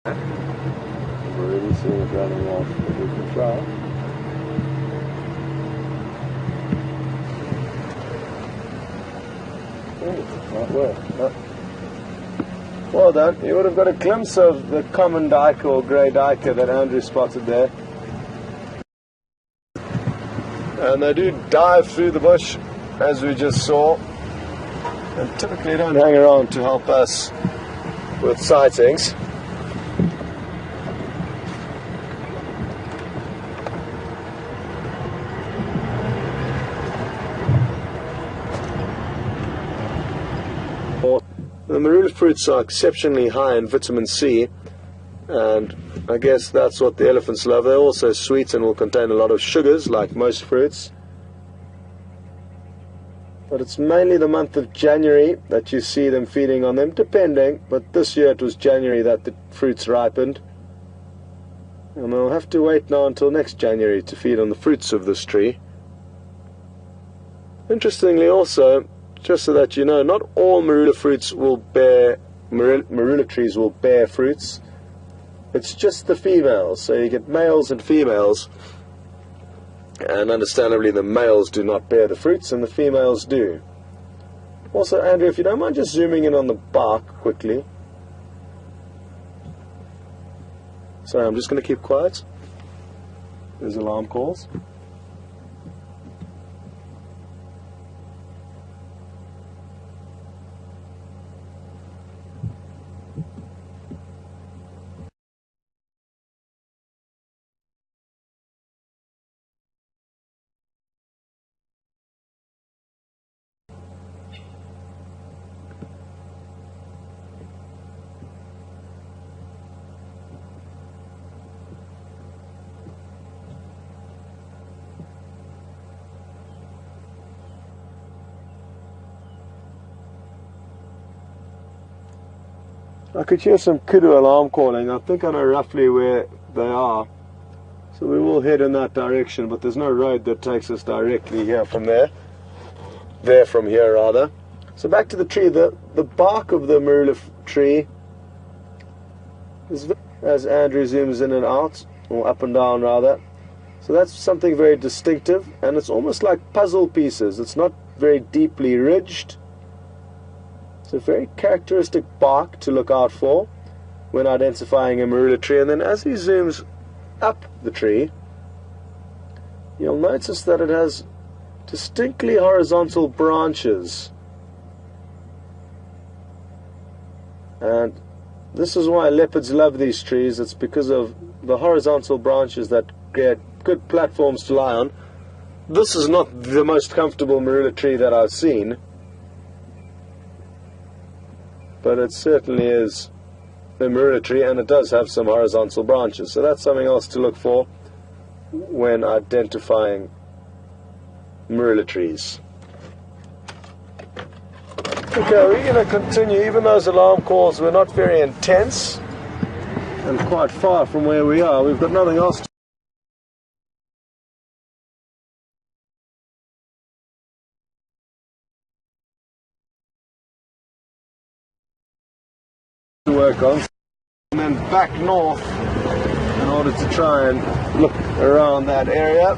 We're already seeing it running off, but we can try. Oh, not well. No. Well done. You would have got a glimpse of the common duiker or grey duiker that Andrew spotted there. And they do dive through the bush, as we just saw, and typically don't hang around to help us with sightings. The marula fruits are exceptionally high in vitamin C, and I guess that's what the elephants love. They're also sweet and will contain a lot of sugars, like most fruits. But it's mainly the month of January that you see them feeding on them, depending. But this year it was January that the fruits ripened. And they'll have to wait now until next January to feed on the fruits of this tree. Interestingly also, just so that you know, not all marula fruits will bear, marula trees will bear fruits. It's just the females, so you get males and females, and understandably the males do not bear the fruits and the females do. Also, Andrew, if you don't mind just zooming in on the bark quickly. Sorry, I'm just going to keep quiet. There's alarm calls. I could hear some kudu alarm calling. I think I know roughly where they are. So we will head in that direction, but there's no road that takes us directly here from there. There from here, rather. So back to the tree. The bark of the marula tree is, as Andrew zooms in and out, or up and down rather. So that's something very distinctive, and it's almost like puzzle pieces. It's not very deeply ridged. It's a very characteristic bark to look out for when identifying a marula tree. And then as he zooms up the tree, you'll notice that it has distinctly horizontal branches. And this is why leopards love these trees. It's because of the horizontal branches that create good platforms to lie on. This is not the most comfortable marula tree that I've seen, but it certainly is a marula tree, and it does have some horizontal branches. So that's something else to look for when identifying marula trees. Okay, we're going to continue. Even those alarm calls were not very intense and quite far from where we are. We've got nothing else to work on, and then back north in order to try and look around that area.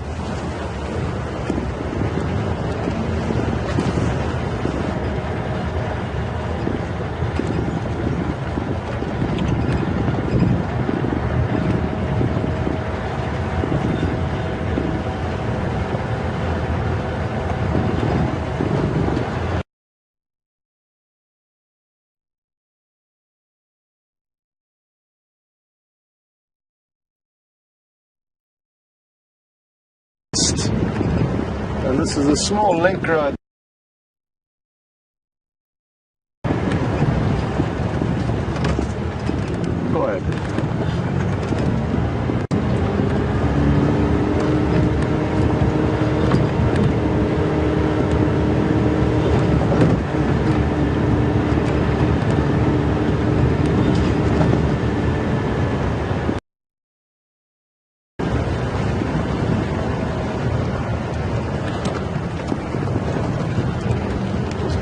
And this is a small link road. Go ahead.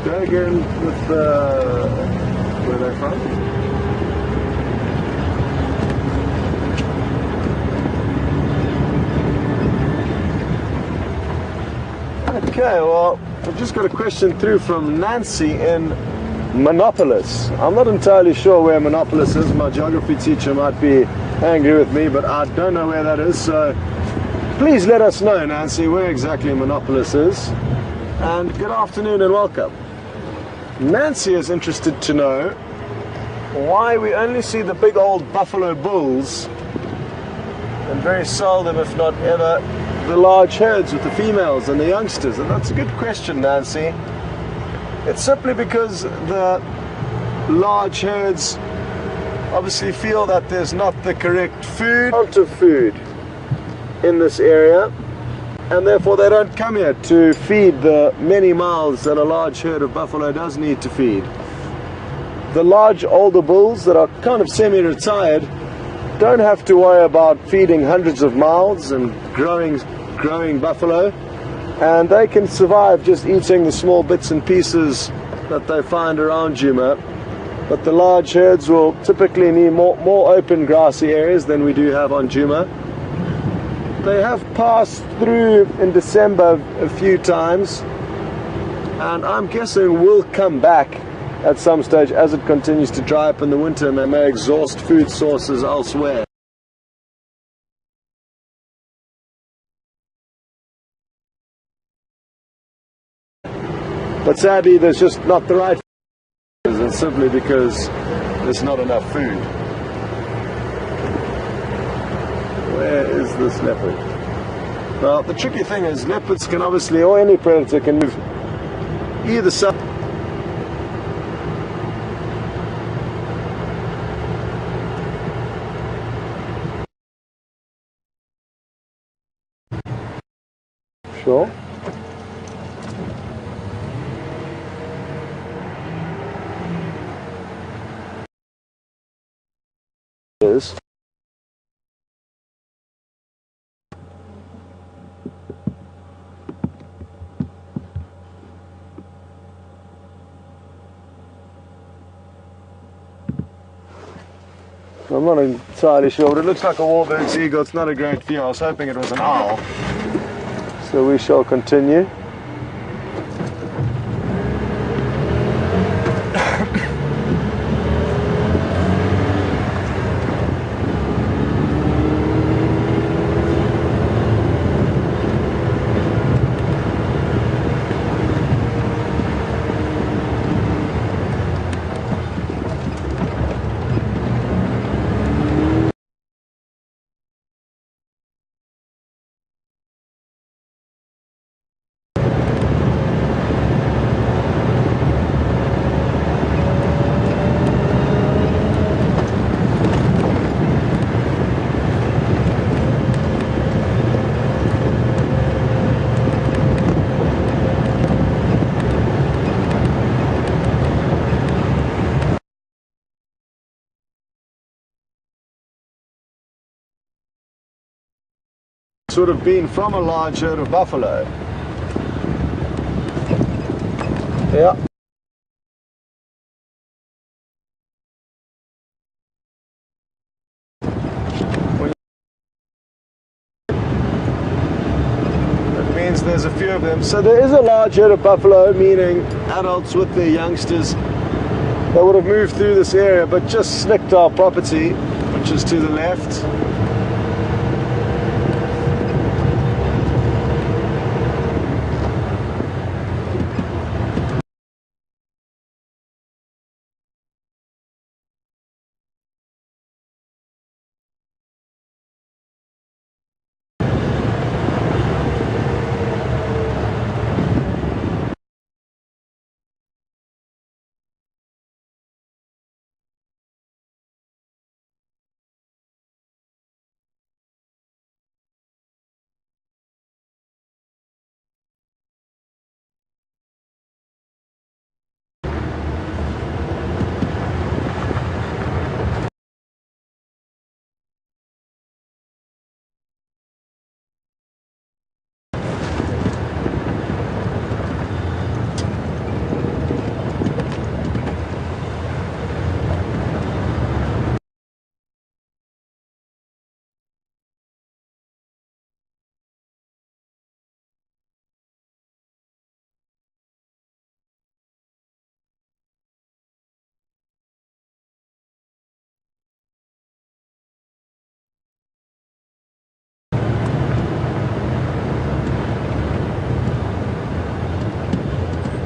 Go again with where they're from. Okay, well, I've just got a question through from Nancy in Monopolis. I'm not entirely sure where Monopolis is. My geography teacher might be angry with me, but I don't know where that is. So please let us know, Nancy, where exactly Monopolis is. And good afternoon and welcome. Nancy is interested to know why we only see the big old buffalo bulls and very seldom, if not ever, the large herds with the females and the youngsters. And that's a good question, Nancy. It's simply because the large herds obviously feel that there's not the correct amount of food in this area, and therefore they don't come here to feed the many mouths that a large herd of buffalo does need to feed. The large older bulls that are kind of semi-retired don't have to worry about feeding hundreds of mouths and growing buffalo, and they can survive just eating the small bits and pieces that they find around Djuma. But the large herds will typically need more open grassy areas than we do have on Djuma. They have passed through in December a few times, and I'm guessing will come back at some stage as it continues to dry up in the winter, and they may exhaust food sources elsewhere. But sadly, there's just not the right food, and simply because there's not enough food. Where is this leopard? Well, the tricky thing is leopards can obviously, or any predator can move either side. Sure. Is. I'm not entirely sure, but it looks like a warbird eagle. It's not a great view. I was hoping it was an owl. So we shall continue. Sort of been from a large herd of buffalo. Yeah. That means there's a few of them. So there is a large herd of buffalo, meaning adults with their youngsters, that would have moved through this area but just snicked our property, which is to the left.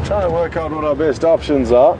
Trying to work out what our best options are.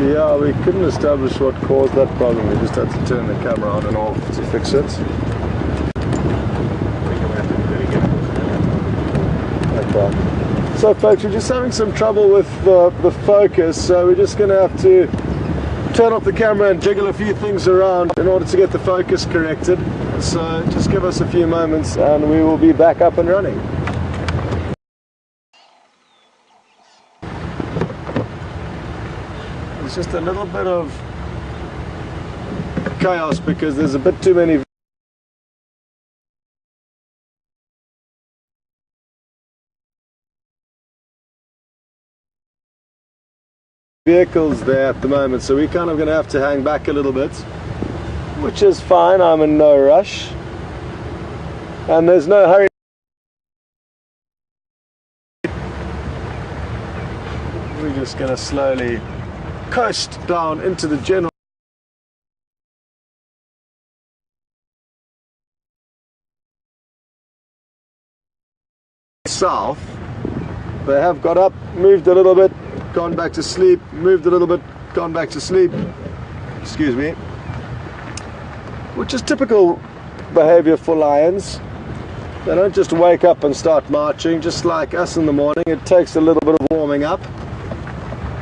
Yeah, we couldn't establish what caused that problem. We just had to turn the camera on and off to fix it. Okay. So folks, we're just having some trouble with the focus, so we're just going to have to turn off the camera and jiggle a few things around in order to get the focus corrected. So just give us a few moments and we will be back up and running. It's just a little bit of chaos because there's a bit too many vehicles there at the moment, so we're kind of going to have to hang back a little bit, which is fine. I'm in no rush and there's no hurry. We're just going to slowly coast down into the general south. They have got up, moved a little bit, gone back to sleep, moved a little bit, gone back to sleep, excuse me, which is typical behavior for lions. They don't just wake up and start marching just like us in the morning. It takes a little bit of warming up,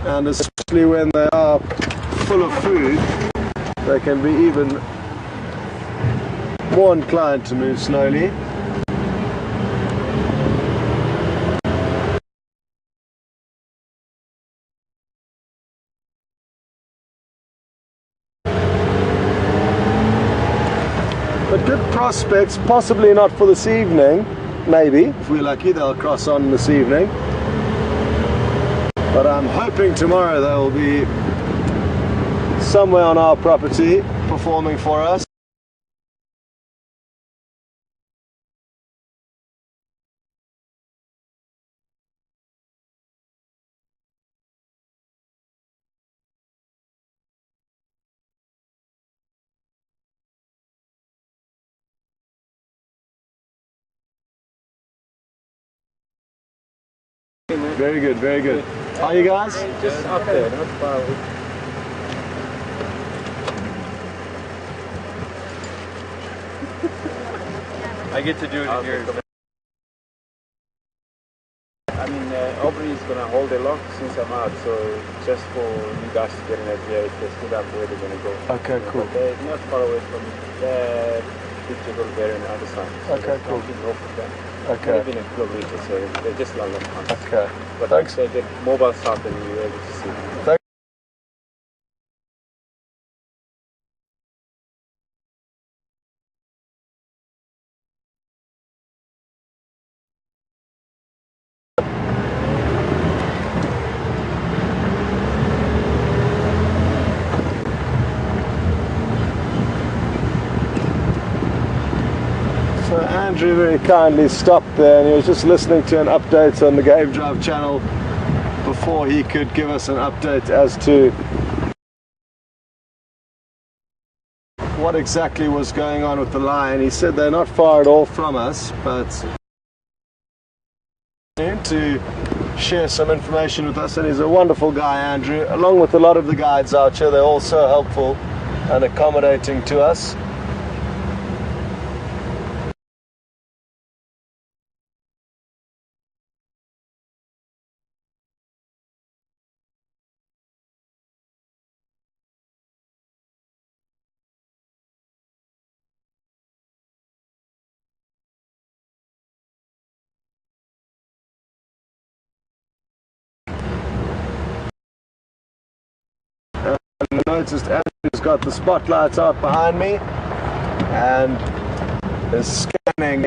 and especially when they are full of food, they can be even more inclined to move slowly. But good prospects, possibly not for this evening, maybe. If we're lucky, they'll cross on this evening. But I'm hoping tomorrow they will be somewhere on our property performing for us. Very good, very good. How are you guys? Just up there, not far away. I get to do it here. I mean, Aubrey is going to hold the lock since I'm out, so just for you guys to get an idea if they stood up where they're going to go. Okay, cool. But they're not far away from the big jiggle bear on the other side. So okay, cool. Off of them. Okay. They've been in club region, so they're just London hunters. Okay. But thanks. like I said, the mobile south and you're able to see. Thanks. So Andrew very kindly stopped there and he was just listening to an update on the Game Drive channel before he could give us an update as to what exactly was going on with the lion. He said they're not far at all from us, but to share some information with us, and he's a wonderful guy, Andrew, along with a lot of the guides out here. They're all so helpful and accommodating to us. And I noticed Andrew's got the spotlights out behind me and is scanning running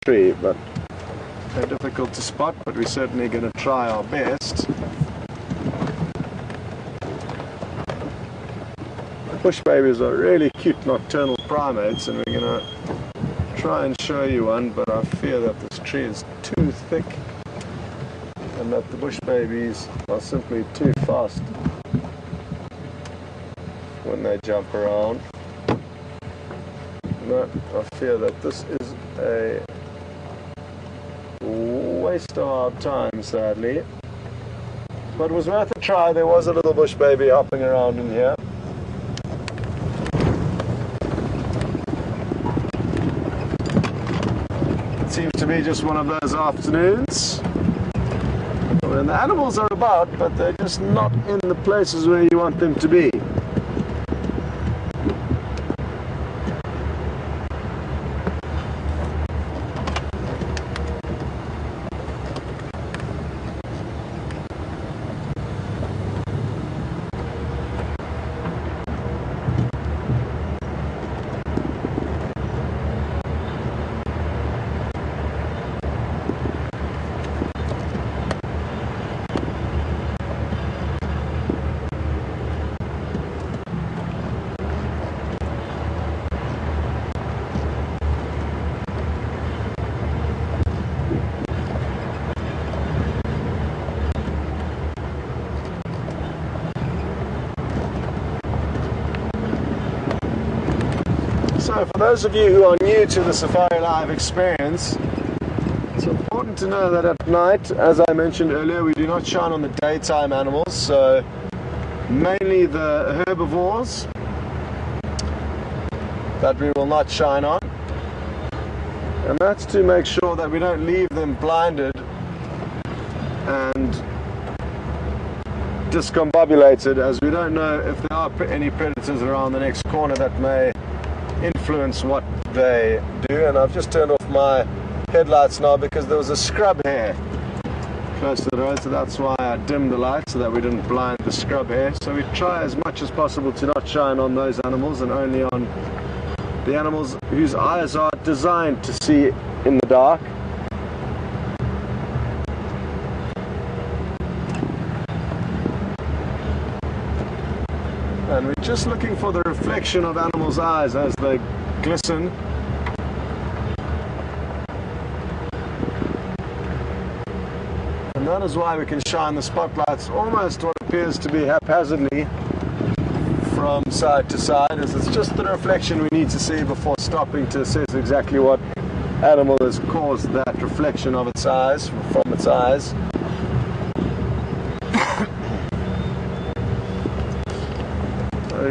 tree, but they're difficult to spot, but we're certainly going to try our best. Bush babies are really cute nocturnal primates, and we're going to try and show you one, but I fear that this tree is too thick and that the bush babies are simply too fast when they jump around. No, I fear that this is a waste of our time, sadly. But it was worth a try. There was a little bush baby hopping around in here. It seems to be just one of those afternoons when the animals are about, but they're just not in the places where you want them to be. So for those of you who are new to the Safari Live experience, it's important to know that at night, as I mentioned earlier, we do not shine on the daytime animals, so mainly the herbivores that we will not shine on, and that's to make sure that we don't leave them blinded and discombobulated, as we don't know if there are any predators around the next corner that may influence what they do. And I've just turned off my headlights now because there was a scrub hare close to the road, so that's why I dimmed the light so that we didn't blind the scrub hare. So we try as much as possible to not shine on those animals and only on the animals whose eyes are designed to see in the dark. And we're just looking for the reflection of animals' eyes as they glisten. And that is why we can shine the spotlights almost what appears to be haphazardly from side to side, as it's just the reflection we need to see before stopping to assess exactly what animal has caused that reflection of its eyes, from its eyes.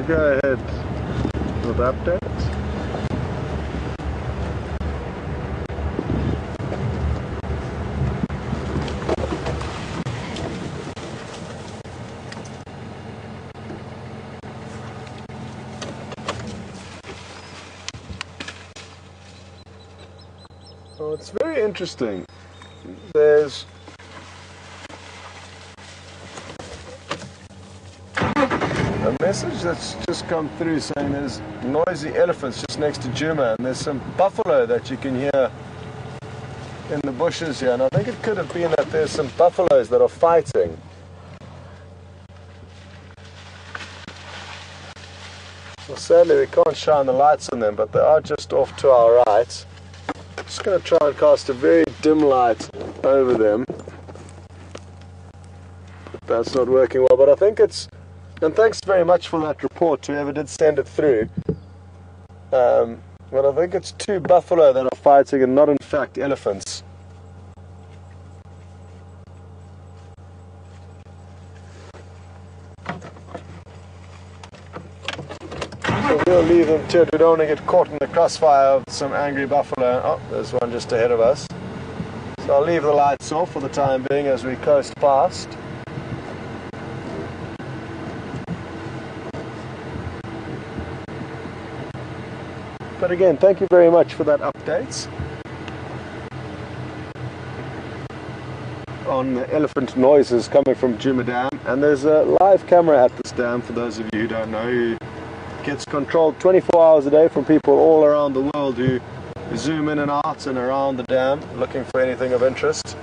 Go ahead with updates. Oh, it's very interesting. There's a message that's just come through saying there's noisy elephants just next to Djuma, and there's some buffalo that you can hear in the bushes here, and I think it could have been that there's some buffaloes that are fighting. Well, sadly we can't shine the lights on them, but they are just off to our right. I'm just going to try and cast a very dim light over them, but that's not working well. But I think it's, and thanks very much for that report to whoever did send it through. But I think it's two buffalo that are fighting and not in fact elephants. So we'll leave them to it. We don't want to get caught in the crossfire of some angry buffalo. Oh, there's one just ahead of us. So I'll leave the lights off for the time being as we coast past. But again, thank you very much for that update on the elephant noises coming from Djuma Dam. And there's a live camera at this dam, for those of you who don't know, who gets controlled 24 hours a day from people all around the world who zoom in and out and around the dam looking for anything of interest.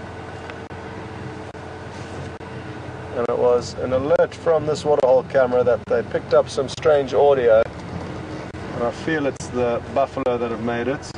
And it was an alert from this waterhole camera that they picked up some strange audio, and I feel it's the buffalo that have made it.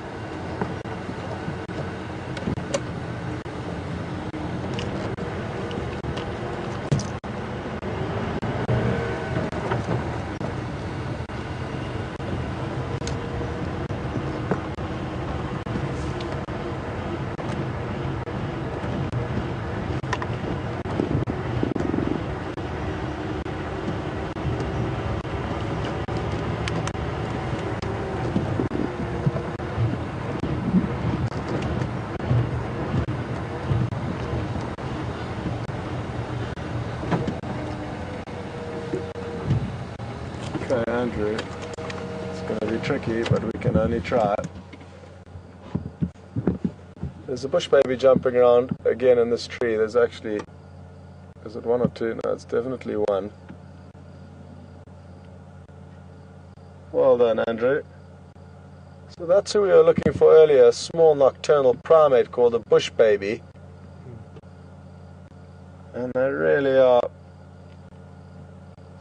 Okay, Andrew, it's going to be tricky, but we can only try. There's a bush baby jumping around again in this tree. There's actually, is it one or two? No, it's definitely one. Well done, Andrew. So that's who we were looking for earlier, a small nocturnal primate called a bush baby. And they really are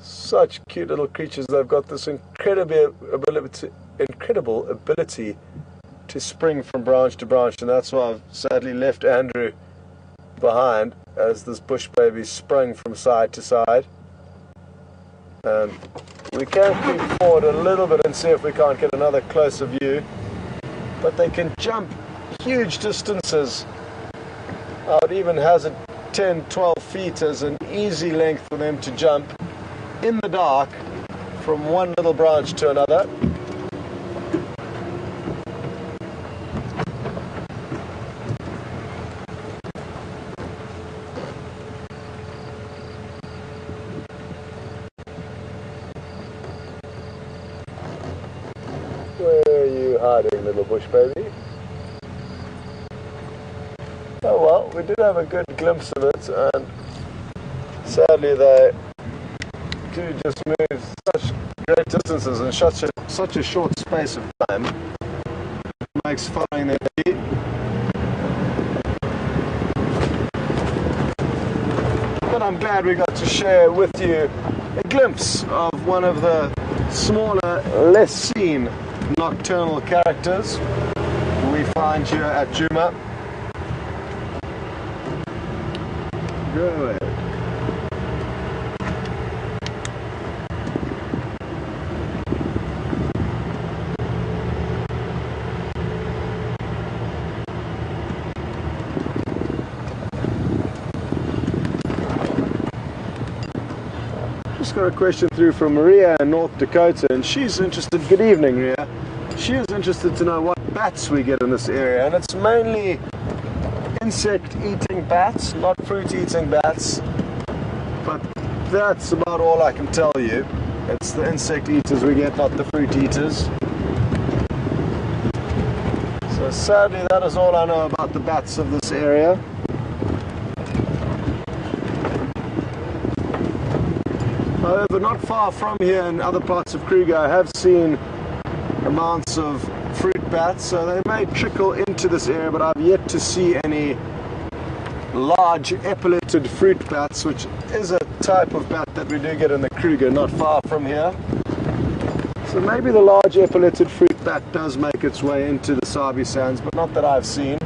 such cute little creatures. They've got this incredible ability to spring from branch to branch, and that's why I've sadly left Andrew behind as this bush baby sprung from side to side. And we can creep forward a little bit and see if we can't get another closer view, but they can jump huge distances. I would even hazard 10-12 feet as an easy length for them to jump in the dark from one little branch to another. Where are you hiding, little bush baby? Oh well, we did have a good glimpse of it, and sadly they do just move such great distances in such a short space of time. It makes following their lead. But I'm glad we got to share with you a glimpse of one of the smaller, less seen nocturnal characters we find here at Djuma. Go ahead. Just got a question through from Maria in North Dakota, and she's interested. Good evening, Maria. She is interested to know what bats we get in this area, and it's mainly insect-eating bats, not fruit-eating bats. But that's about all I can tell you. It's the insect eaters we get, not the fruit eaters. So sadly, that is all I know about the bats of this area. However, not far from here in other parts of Kruger, I have seen amounts of fruit bats, so they may trickle into this area, but I've yet to see any large epauletted fruit bats, which is a type of bat that we do get in the Kruger not far from here. So maybe the large epauletted fruit bat does make its way into the Sabi Sands, but not that I've seen.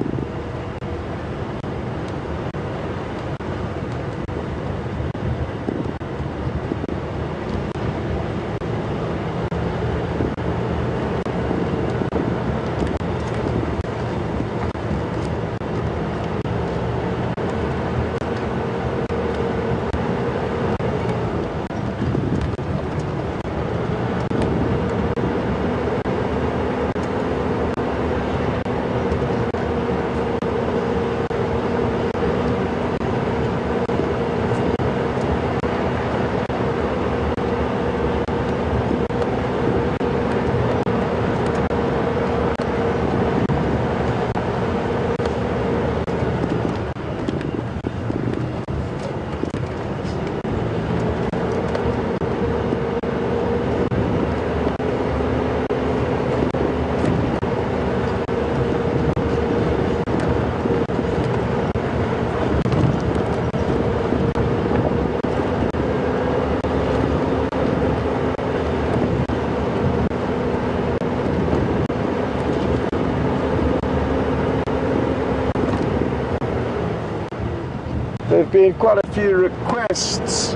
have been quite a few requests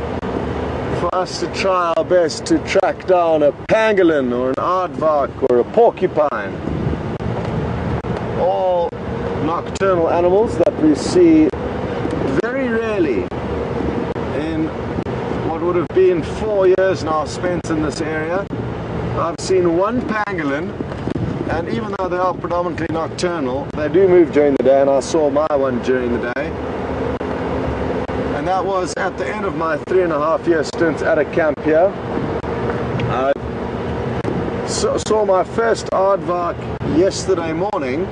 for us to try our best to track down a pangolin or an aardvark or a porcupine. All nocturnal animals that we see very rarely in what would have been 4 years now spent in this area. I've seen one pangolin, and even though they are predominantly nocturnal, they do move during the day, and I saw my one during the day. And that was at the end of my 3.5-year stint at a camp here. I saw my first aardvark yesterday morning.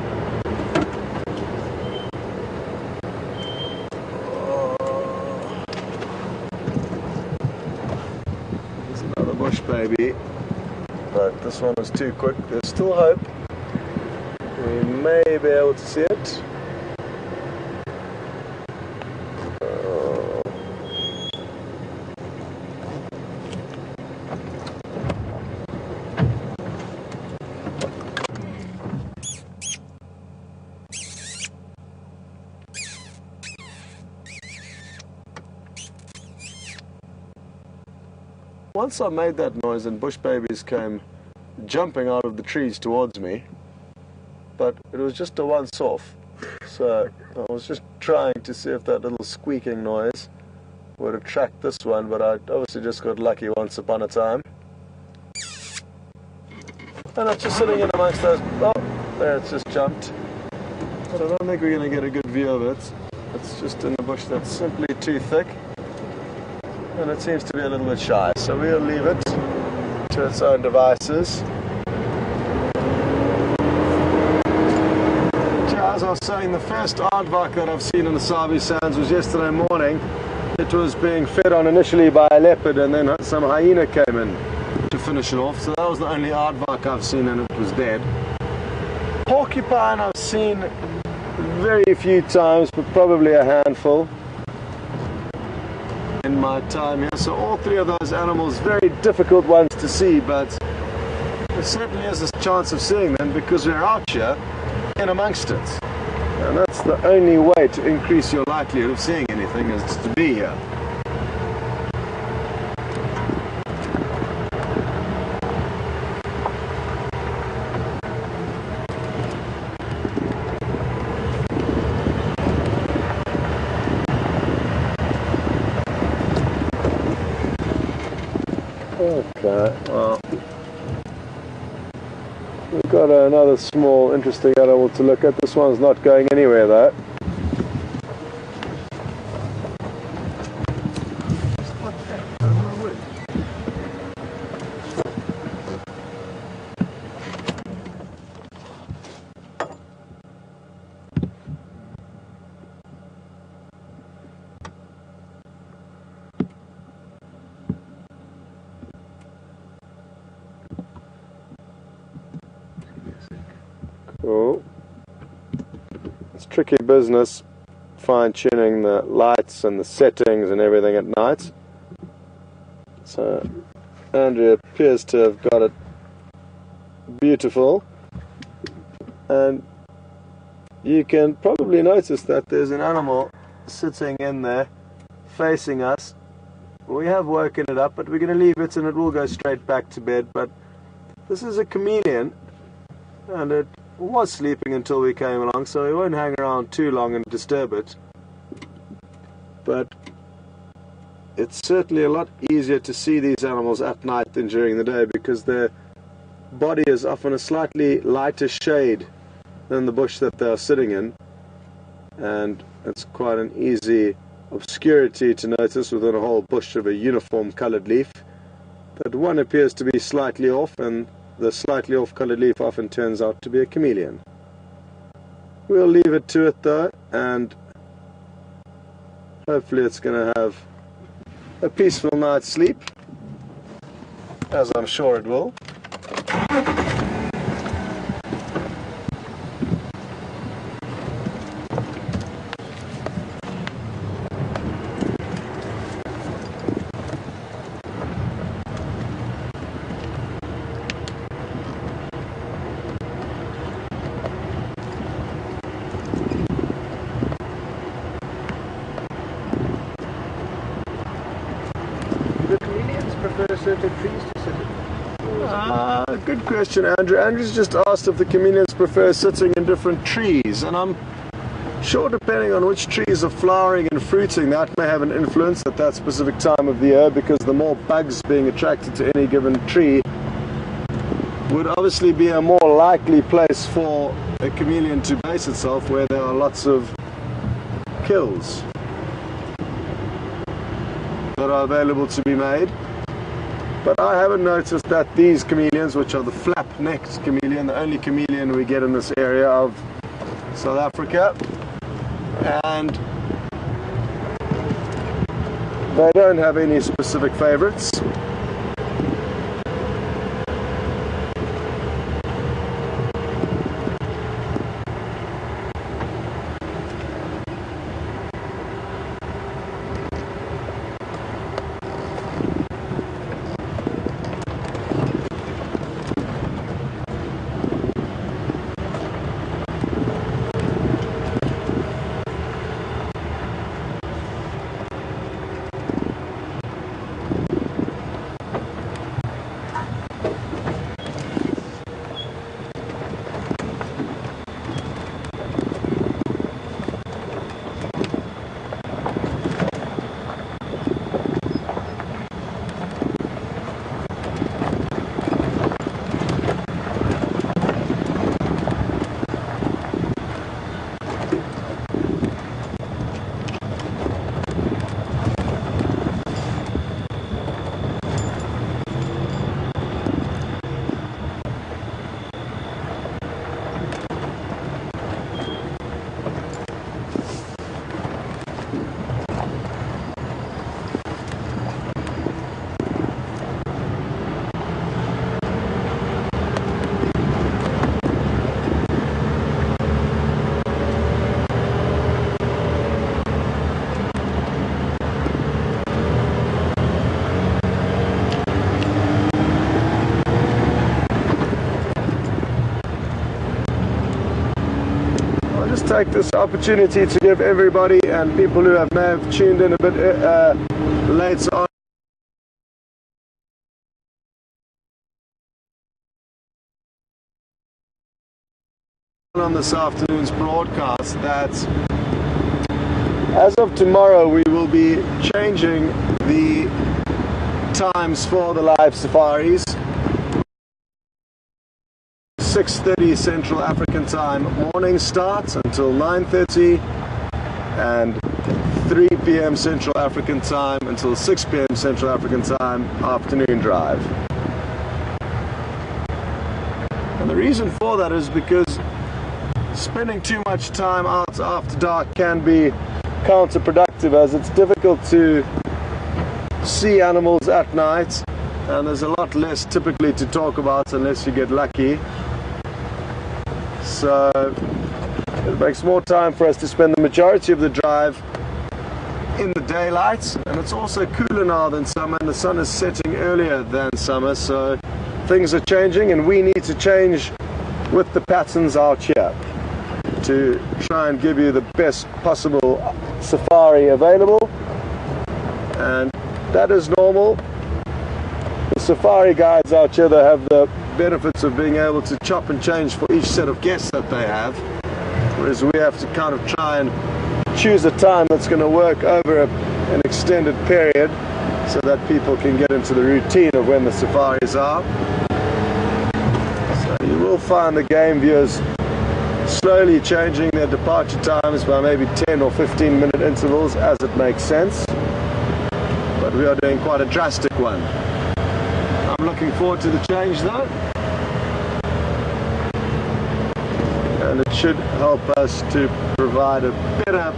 There's another bush baby, but this one was too quick. There's still hope. We may be able to see it. Once I made that noise and bush babies came jumping out of the trees towards me, but it was just a once-off. So I was just trying to see if that little squeaking noise would attract this one, but I obviously just got lucky once upon a time. And it's just sitting in amongst those. Oh, there, it's just jumped. But I don't think we're going to get a good view of it. It's just in the bush that's simply too thick, and it seems to be a little bit shy, so we'll leave it to its own devices. As I was saying, the first aardvark that I've seen in the Sabi Sands was yesterday morning. It was being fed on initially by a leopard, and then some hyena came in to finish it off, so that was the only aardvark I've seen, and it was dead. Porcupine I've seen very few times, but probably a handful in my time here. So all three of those animals, very difficult ones to see, but there certainly is a chance of seeing them because we're out here in amongst it. And that's the only way to increase your likelihood of seeing anything, is to be here. Okay, well, we've got another small interesting animal to look at. This one's not going anywhere though. Cool. It's tricky business fine-tuning the lights and the settings and everything at night. So Andrea appears to have got it beautiful, and you can probably notice that there's an animal sitting in there facing us. We have woken it up, but we're going to leave it and it will go straight back to bed. But this is a chameleon, and it was sleeping until we came along, so we won't hang around too long and disturb it. But it's certainly a lot easier to see these animals at night than during the day, because their body is often a slightly lighter shade than the bush that they're sitting in, and it's quite an easy obscurity to notice within a whole bush of a uniform coloured leaf that one appears to be slightly off, and the slightly off coloured leaf often turns out to be a chameleon. We'll leave it to it though, and hopefully it's going to have a peaceful night's sleep, as I'm sure it will. certain trees to sit in? Good question, Andrew. Andrew's just asked if the chameleons prefer sitting in different trees, and I'm sure depending on which trees are flowering and fruiting, that may have an influence at that specific time of the year, because the more bugs being attracted to any given tree would obviously be a more likely place for a chameleon to base itself, where there are lots of kills that are available to be made. But I haven't noticed that these chameleons, which are the flap-necked chameleon, the only chameleon we get in this area of South Africa, and they don't have any specific favorites. Take this opportunity to give everybody and people who may have tuned in a bit later on this afternoon's broadcast that as of tomorrow we will be changing the times for the live safaris. 6:30 Central African Time morning starts until 9:30, and 3 p.m. Central African Time until 6 p.m. Central African Time afternoon drive. And the reason for that is because spending too much time out after dark can be counterproductive, as it's difficult to see animals at night, and there's a lot less typically to talk about unless you get lucky. So it makes more time for us to spend the majority of the drive in the daylight, and it's also cooler now than summer, and the sun is setting earlier than summer, so things are changing, and we need to change with the patterns out here to try and give you the best possible safari available. And that is normal. The safari guides out here, they have the benefits of being able to chop and change for each set of guests that they have, whereas we have to kind of try and choose a time that's going to work over an extended period so that people can get into the routine of when the safaris are. So you will find the game viewers slowly changing their departure times by maybe 10 or 15 minute intervals as it makes sense, but we are doing quite a drastic one. I'm looking forward to the change though, and it should help us to provide a better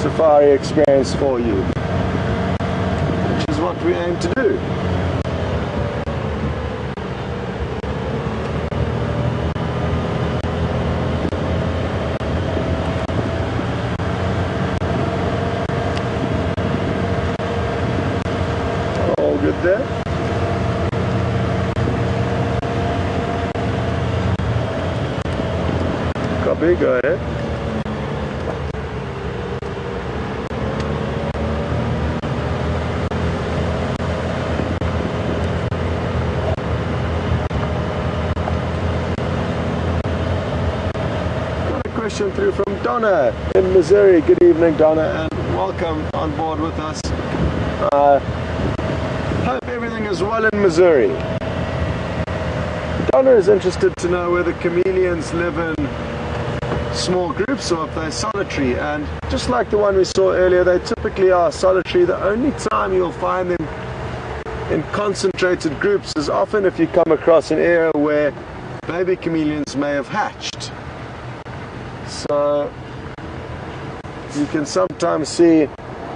safari experience for you, which is what we aim to do. All good there? Copy, go ahead. question through from Donna in Missouri. Good evening, Donna, and welcome on board with us. Hope everything is well in Missouri. Donna is interested to know whether chameleons live in small groups or if they're solitary, and just like the one we saw earlier, they typically are solitary. The only time you'll find them in concentrated groups is often if you come across an area where baby chameleons may have hatched. So you can sometimes see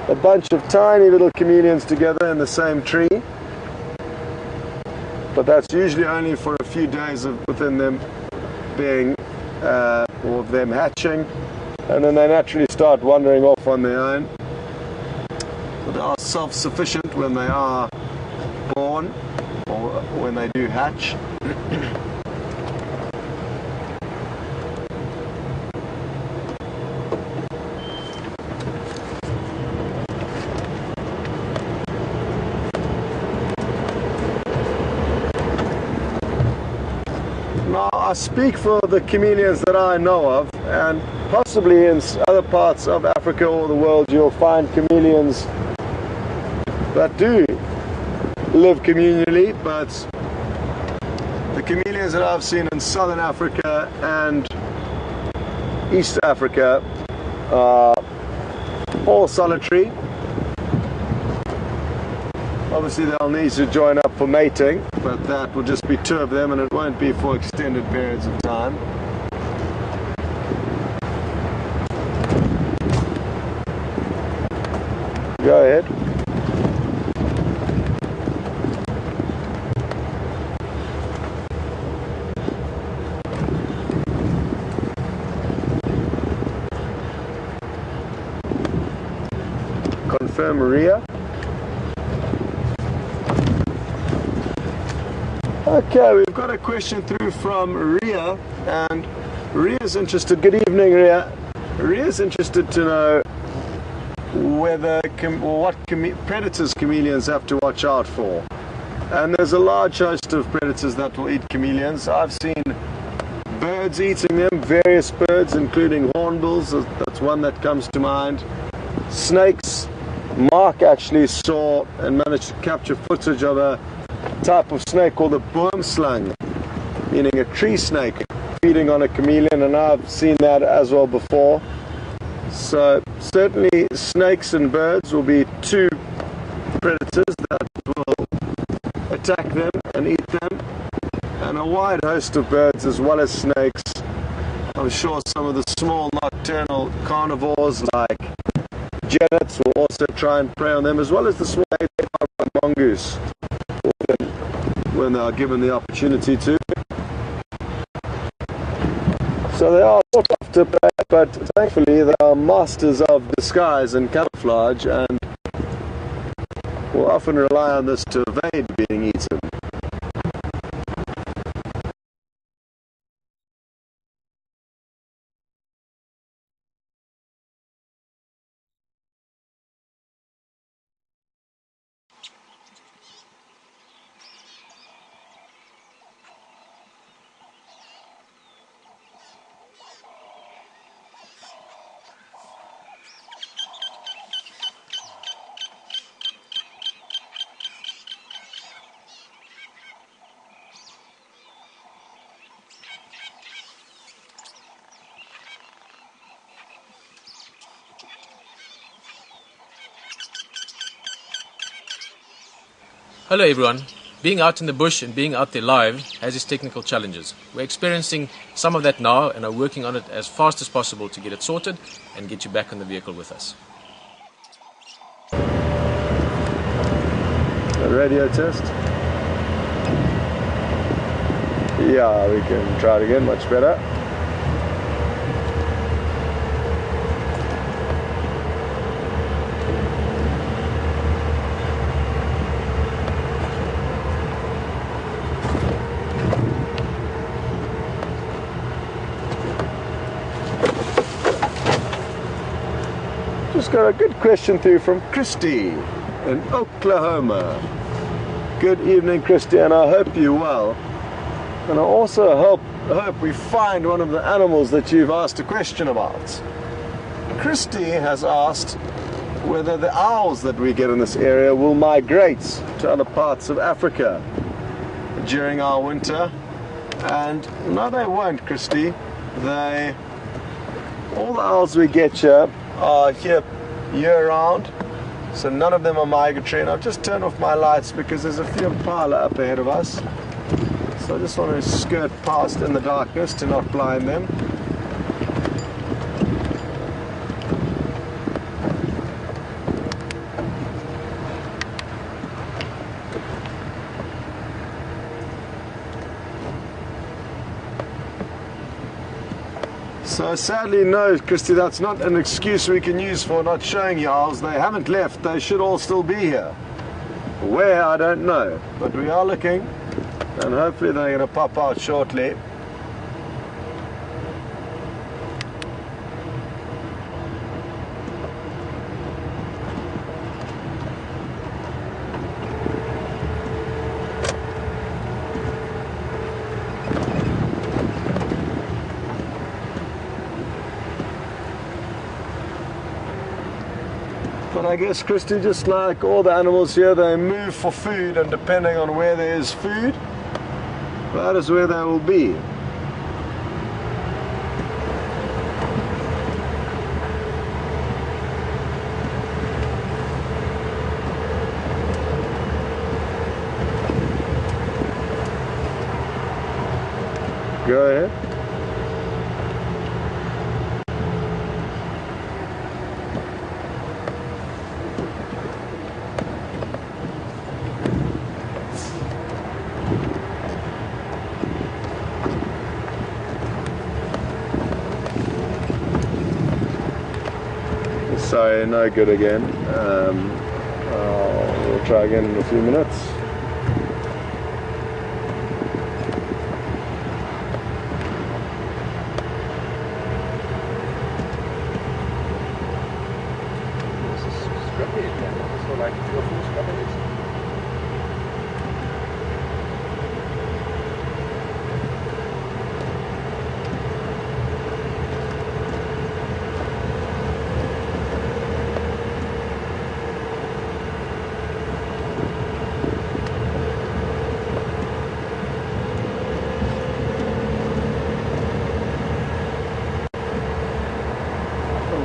a bunch of tiny little chameleons together in the same tree, but that's usually only for a few days within them being or them hatching, and then they naturally start wandering off on their own. But they are self-sufficient when they are born or when they do hatch. Now, I speak for the chameleons that I know of, and possibly in other parts of Africa or the world you'll find chameleons that do live communally, but the chameleons that I've seen in Southern Africa and East Africa are all solitary. Obviously they'll need to join up for mating, but that will just be two of them and it won't be for extended periods of time. Go ahead. Confirm Maria. Okay, we've got a question through from Ria, and Ria's interested. Good evening, Ria. Ria's interested to know whether what predators chameleons have to watch out for. And there's a large host of predators that will eat chameleons. I've seen birds eating them, various birds, including hornbills. That's one that comes to mind. Snakes. Mark actually saw and managed to capture footage of a type of snake called a boomslang, meaning a tree snake feeding on a chameleon, and I've seen that as well before. So certainly snakes and birds will be two predators that will attack them and eat them, and a wide host of birds as well as snakes. I'm sure some of the small nocturnal carnivores like genets will also try and prey on them, as well as the small mongoose when they are given the opportunity to. So they are sought after prey, but thankfully they are masters of disguise and camouflage and will often rely on this to evade being eaten. Hello everyone. Being out in the bush and being out there live has its technical challenges. We're experiencing some of that now and are working on it as fast as possible to get it sorted and get you back on the vehicle with us. A radio test. Yeah, we can try it again, much better. Just got a good question through from Christy in Oklahoma. Good evening, Christy, and I hope you're well. And I also hope hope we find one of the animals that you've asked a question about. Christy has asked whether the owls that we get in this area will migrate to other parts of Africa during our winter. And no, they won't, Christy. All the owls we get here are here year-round, so none of them are migratory. And I've just turned off my lights because there's a few impala up ahead of us. So I just want to skirt past in the darkness to not blind them. So sadly, no, Christy, that's not an excuse we can use for not showing you owls. They haven't left. They should all still be here. Where, I don't know. But we are looking, and hopefully they're going to pop out shortly. But I guess, Christy, just like all the animals here, they move for food, and depending on where there is food, that is where they will be. Go ahead. Sorry, no good again. We'll try again in a few minutes. This is scrappy again. So like 2 or 4 scrappies.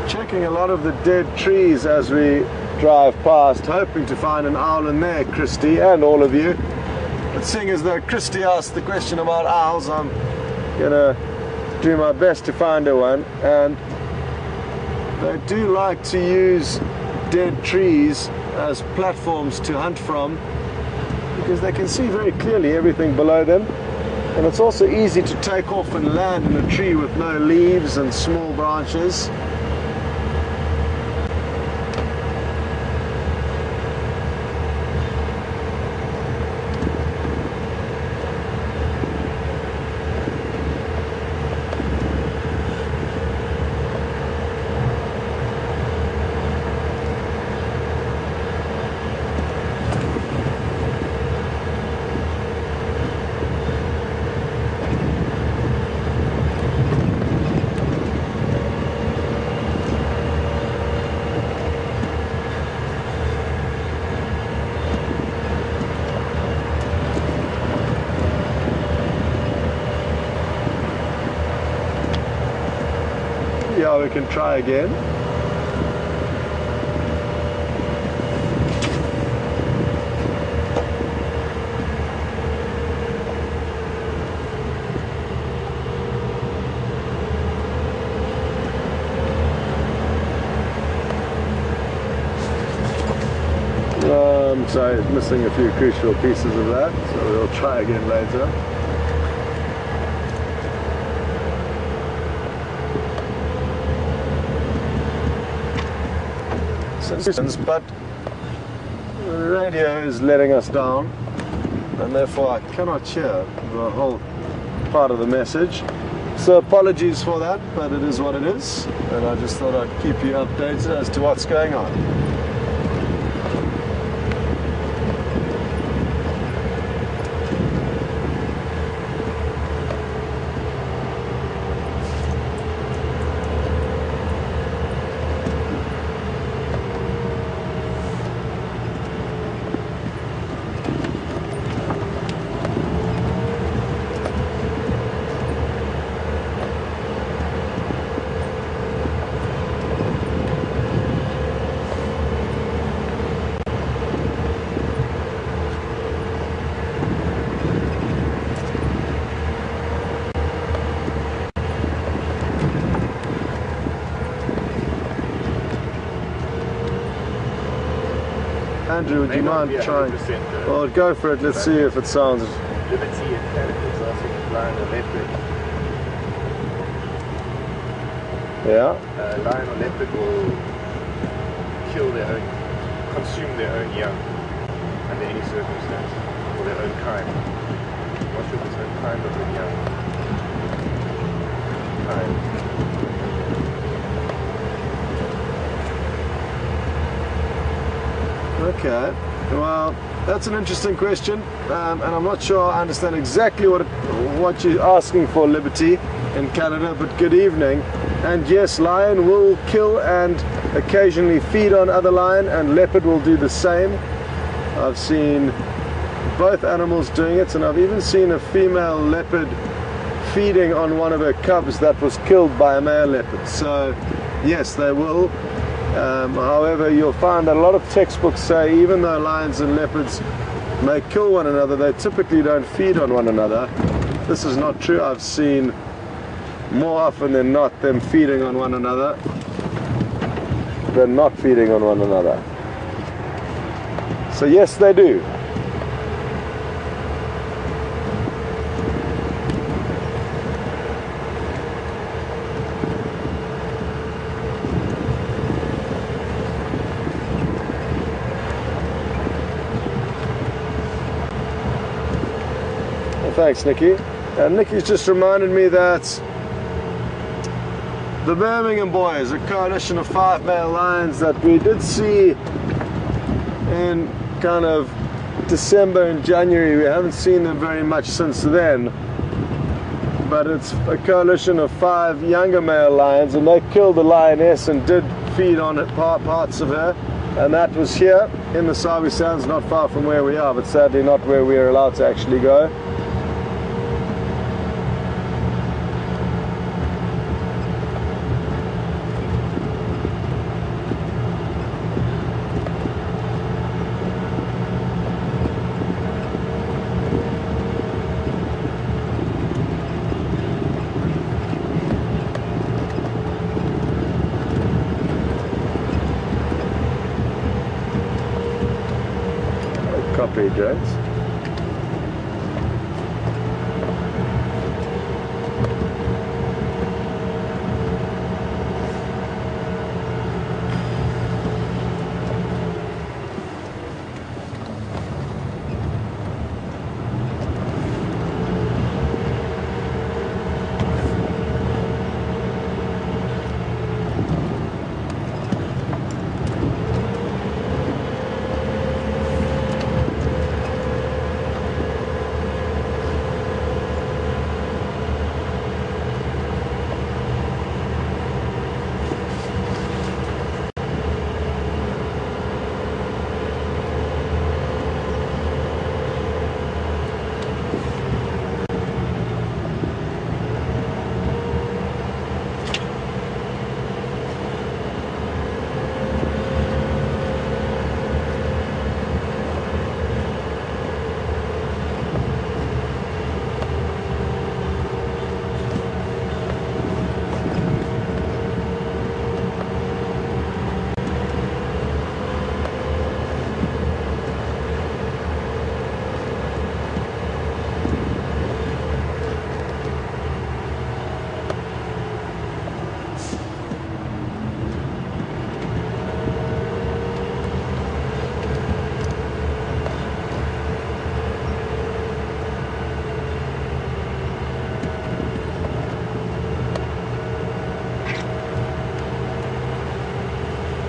Checking a lot of the dead trees as we drive past, hoping to find an owl in there, Christy, and all of you. But seeing as though Christy asked the question about owls, I'm gonna do my best to find her one. And they do like to use dead trees as platforms to hunt from, because they can see very clearly everything below them. And it's also easy to take off and land in a tree with no leaves and small branches. Yeah, we can try again. So missing a few crucial pieces of that, so we'll try again later. But the radio is letting us down, and therefore I cannot hear the whole part of the message. So apologies for that, but it is what it is, and I just thought I'd keep you updated as to what's going on. Andrew, would May you not mind be trying? 100% though. Well, go for it. Let's see if it sounds. Liberty and Canada is also lion or leopard. Yeah. Lion or leopard will kill their own, consume their own young under any circumstance, or their own kind. Not sure if it's own kind or their young. Okay. Well, that's an interesting question, and I'm not sure I understand exactly what you're asking for, Liberty, in Canada. But good evening. And yes, lion will kill and occasionally feed on other lion, and leopard will do the same. I've seen both animals doing it, and I've even seen a female leopard feeding on one of her cubs that was killed by a male leopard. So yes, they will. However, you'll find that a lot of textbooks say even though lions and leopards may kill one another, they typically don't feed on one another. This is not true. I've seen more often than not them feeding on one another than not feeding on one another. So yes, they do. Thanks, Nikki. And Nikki's just reminded me that the Birmingham boys, a coalition of 5 male lions that we did see in kind of December and January. We haven't seen them very much since then. But it's a coalition of 5 younger male lions, and they killed the lioness and did feed on parts of her. And that was here in the Sabi Sands, not far from where we are, but sadly not where we are allowed to actually go. Copy, James.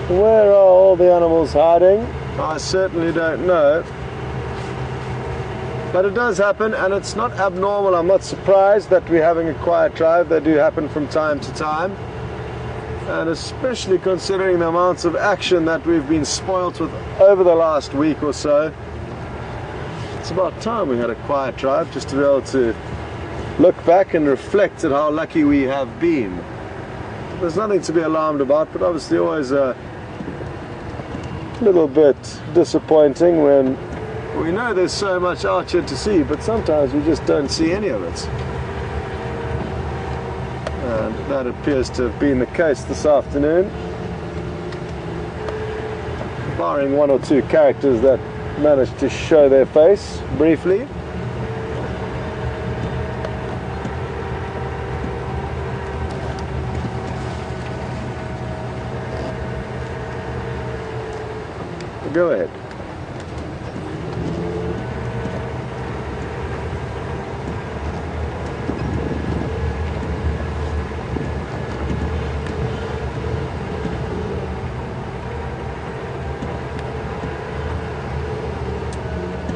Where are all the animals hiding? I certainly don't know. But it does happen, and it's not abnormal. I'm not surprised that we're having a quiet drive. They do happen from time to time. And especially considering the amounts of action that we've been spoilt with over the last week or so. It's about time we had a quiet drive, just to be able to look back and reflect at how lucky we have been. There's nothing to be alarmed about, but obviously always a little bit disappointing when we know there's so much out here to see, but sometimes we just don't see any of it. And that appears to have been the case this afternoon. barring one or two characters that managed to show their face briefly. Go ahead.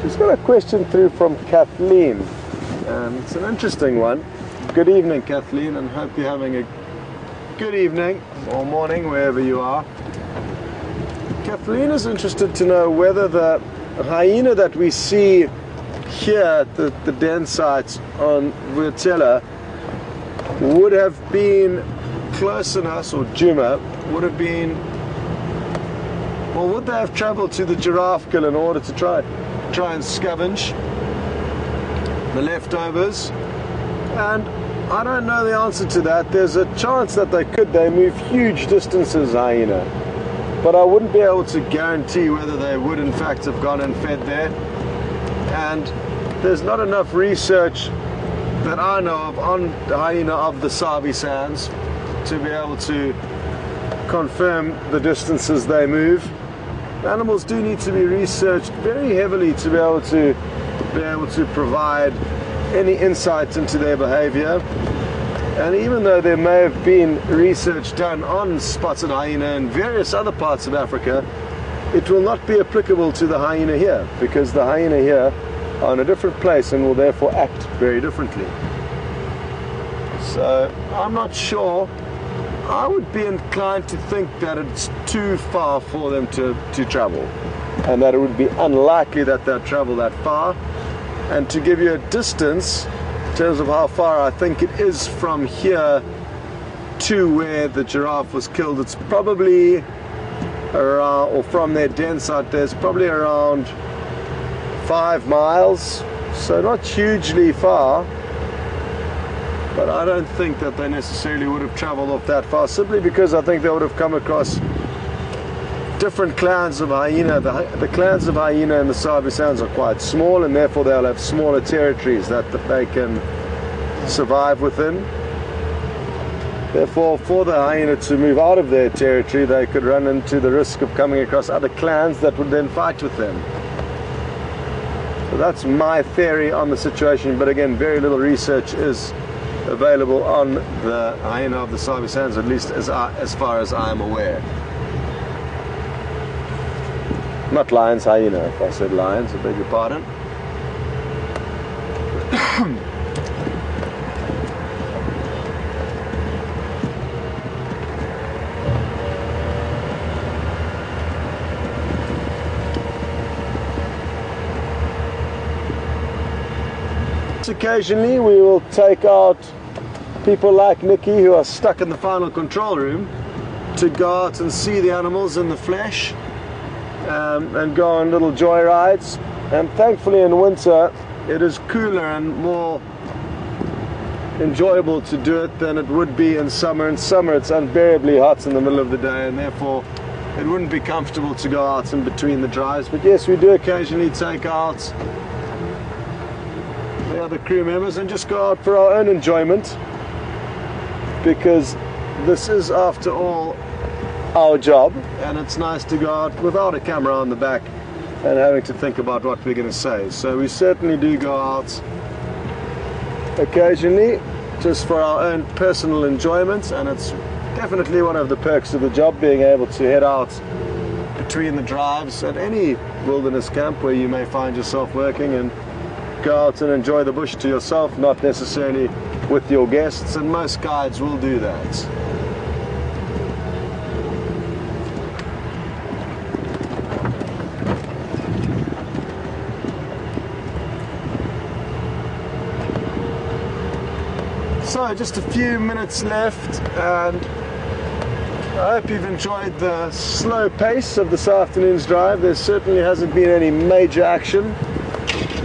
Just got a question through from Kathleen, and it's an interesting one. Good evening, Kathleen, and hope you're having a good evening or morning wherever you are. Kathleen is interested to know whether the hyena that we see here at the den sites on Vuurtela would have been close enough, or Djuma would have been, or would they have travelled to the giraffe kill in order to try and scavenge the leftovers? And I don't know the answer to that. There's a chance that they could. They move huge distances, hyena. But I wouldn't be able to guarantee whether they would in fact have gone and fed there. And there's not enough research that I know of on the hyena of the Sabi Sands to be able to confirm the distances they move. Animals do need to be researched very heavily to be able to provide any insight into their behavior. And even though there may have been research done on spotted hyena in various other parts of Africa, it will not be applicable to the hyena here, because the hyena here are in a different place and will therefore act very differently. So I'm not sure. I would be inclined to think that it's too far for them to travel, and that it would be unlikely that they'll travel that far. And to give you a distance in terms of how far I think it is from here to where the giraffe was killed, it's probably around, or from their den site, there's probably around 5 miles, so not hugely far. But I don't think that they necessarily would have traveled off that far, simply because I think they would have come across different clans of hyena. The clans of hyena in the Sabi Sands are quite small, and therefore they'll have smaller territories that they can survive within. Therefore, for the hyena to move out of their territory, they could run into the risk of coming across other clans that would then fight with them. So that's my theory on the situation, but again, very little research is available on the hyena of the Sabi Sands, at least as far as I am aware. Not lions, hyena. If I said lions, I beg your pardon. Occasionally we will take out people like Nikki who are stuck in the final control room to go out and see the animals in the flesh. And go on little joy rides, and thankfully in winter it is cooler and more enjoyable to do it than it would be in summer. In summer it's unbearably hot in the middle of the day, and therefore it wouldn't be comfortable to go out in between the drives. But yes, we do occasionally take out the other crew members and just go out for our own enjoyment, because this is after all our job, and it's nice to go out without a camera on the back and having to think about what we're going to say. So we certainly do go out occasionally just for our own personal enjoyment, and it's definitely one of the perks of the job, being able to head out between the drives at any wilderness camp where you may find yourself working, and go out and enjoy the bush to yourself, not necessarily with your guests, and most guides will do that. So just a few minutes left, and I hope you've enjoyed the slow pace of this afternoon's drive. There certainly hasn't been any major action,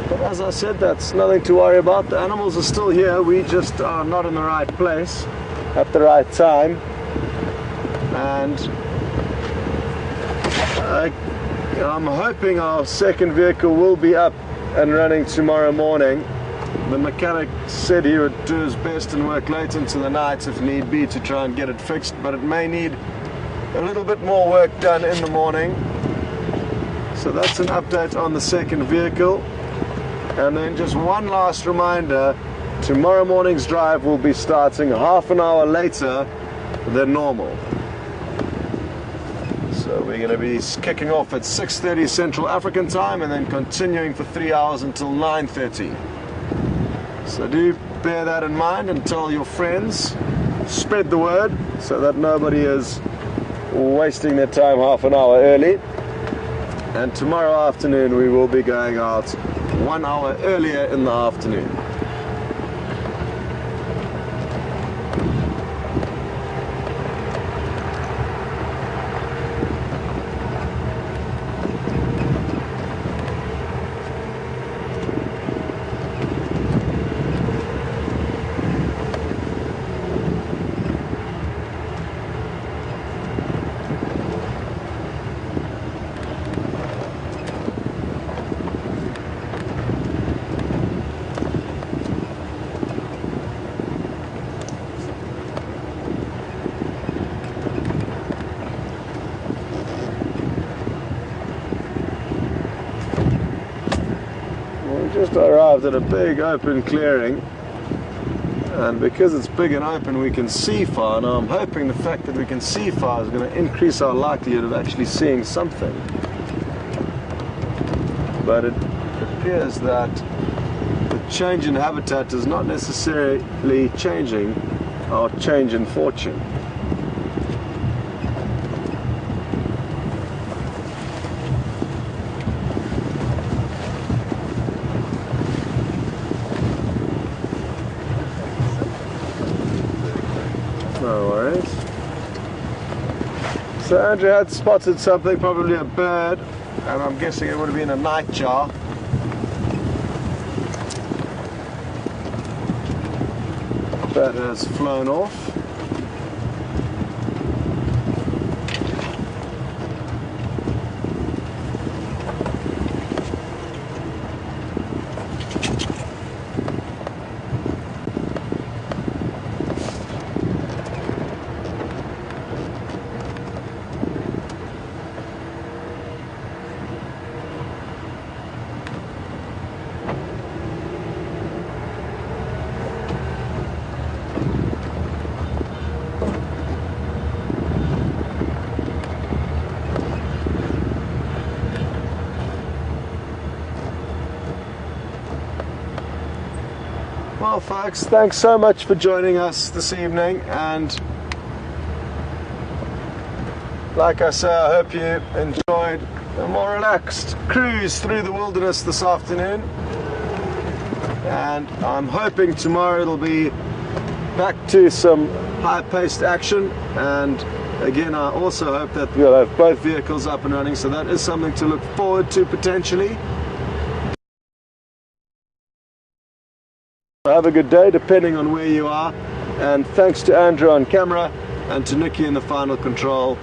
but as I said, that's nothing to worry about. The animals are still here, we just are not in the right place at the right time. And I'm hoping our second vehicle will be up and running tomorrow morning. The mechanic said he would do his best and work late into the night if need be to try and get it fixed, but it may need a little bit more work done in the morning. So that's an update on the second vehicle. And then just one last reminder, tomorrow morning's drive will be starting half an hour later than normal. So we're going to be kicking off at 6:30 Central African time and then continuing for 3 hours until 9:30. So do bear that in mind and tell your friends, spread the word so that nobody is wasting their time half an hour early. And tomorrow afternoon we will be going out 1 hour earlier in the afternoon. Just arrived at a big open clearing, and because it's big and open we can see far. Now I'm hoping the fact that we can see far is going to increase our likelihood of actually seeing something, but it appears that the change in habitat is not necessarily changing our change in fortune. No worries. So Andrew had spotted something, probably a bird, and I'm guessing it would have been a nightjar. That has flown off. Well folks, thanks so much for joining us this evening, and like I say, I hope you enjoyed a more relaxed cruise through the wilderness this afternoon, and I'm hoping tomorrow it'll be back to some high-paced action. And again, I also hope that we'll have both vehicles up and running, so that is something to look forward to potentially. Have a good day depending on where you are, and thanks to Andrew on camera and to Nikki in the final control.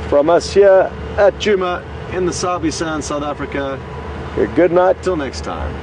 From us here at Djuma in the Sabi Sand, South Africa, good night till next time.